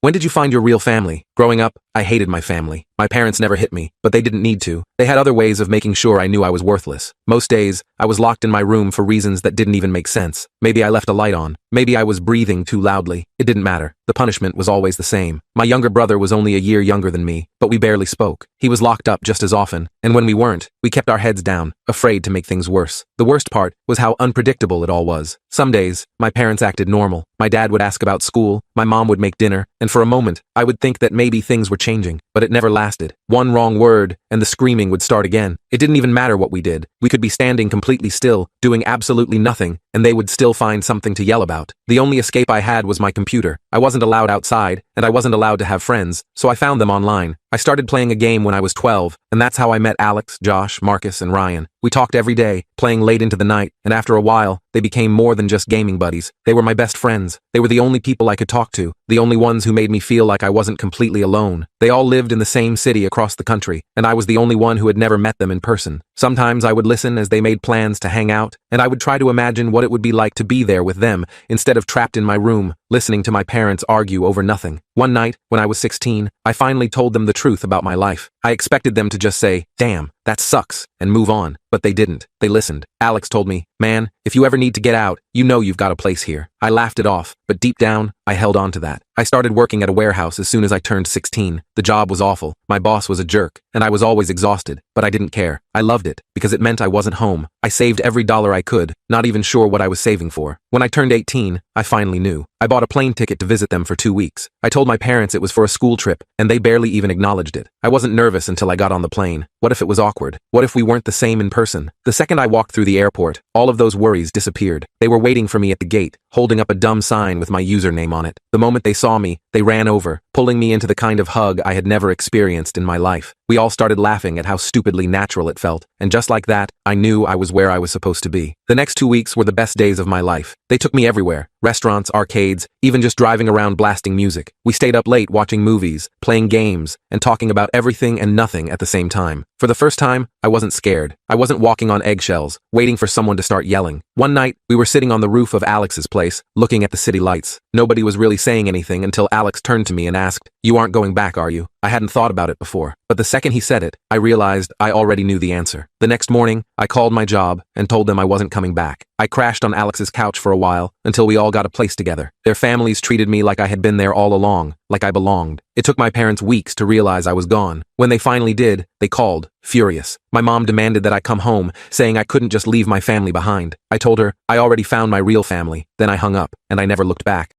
When did you find your real family? Growing up, I hated my family. My parents never hit me, but they didn't need to. They had other ways of making sure I knew I was worthless. Most days, I was locked in my room for reasons that didn't even make sense. Maybe I left a light on. Maybe I was breathing too loudly. It didn't matter. The punishment was always the same. My younger brother was only a year younger than me, but we barely spoke. He was locked up just as often, and when we weren't, we kept our heads down, afraid to make things worse. The worst part was how unpredictable it all was. Some days, my parents acted normal. My dad would ask about school, my mom would make dinner, and for a moment, I would think that maybe things were changing, but it never lasted. One wrong word, and the screaming would start again. It didn't even matter what we did. We could be standing completely still, doing absolutely nothing, and they would still find something to yell about. The only escape I had was my computer. I wasn't allowed outside, and I wasn't allowed to have friends, so I found them online. I started playing a game when I was 12, and that's how I met Alex, Josh, Marcus, and Ryan. We talked every day, playing late into the night, and after a while, they became more than just gaming buddies. They were my best friends. They were the only people I could talk to, the only ones who made me feel like I wasn't completely alone. They all lived in the same city across the country, and I was the only one who had never met them in person. Sometimes I would listen as they made plans to hang out, and I would try to imagine what it would be like to be there with them, instead of trapped in my room, listening to my parents argue over nothing. One night, when I was 16, I finally told them the truth about my life. I expected them to just say, "Damn, that sucks," and move on, but they didn't. They listened. Alex told me, "Man, if you ever need to get out, you know you've got a place here." I laughed it off, but deep down, I held on to that. I started working at a warehouse as soon as I turned 16. The job was awful. My boss was a jerk, and I was always exhausted, but I didn't care. I loved it, because it meant I wasn't home. I saved every dollar I could, not even sure what I was saving for. When I turned 18, I finally knew. I bought a plane ticket to visit them for 2 weeks. I told my parents it was for a school trip, and they barely even acknowledged it. I wasn't nervous until I got on the plane. What if it was awkward? What if we weren't the same in person? The second I walked through the airport, all of those worries disappeared. They were waiting for me at the gate, holding up a dumb sign with my username on it. The moment they saw me, they ran over, pulling me into the kind of hug I had never experienced in my life. We all started laughing at how stupidly natural it felt, and just like that, I knew I was where I was supposed to be. The next 2 weeks were the best days of my life. They took me everywhere. Restaurants, arcades, even just driving around blasting music. We stayed up late watching movies, playing games, and talking about everything and nothing at the same time. For the first time, I wasn't scared. I wasn't walking on eggshells, waiting for someone to start yelling. One night, we were sitting on the roof of Alex's place, looking at the city lights. Nobody was really saying anything until Alex turned to me and asked, "You aren't going back, are you?" I hadn't thought about it before, but the second he said it, I realized I already knew the answer. The next morning, I called my job and told them I wasn't coming back. I crashed on Alex's couch for a while until we all got a place together. Their families treated me like I had been there all along, like I belonged. It took my parents weeks to realize I was gone. When they finally did, they called, furious. My mom demanded that I come home, saying I couldn't just leave my family behind. I told her I already found my real family. Then I hung up, and I never looked back.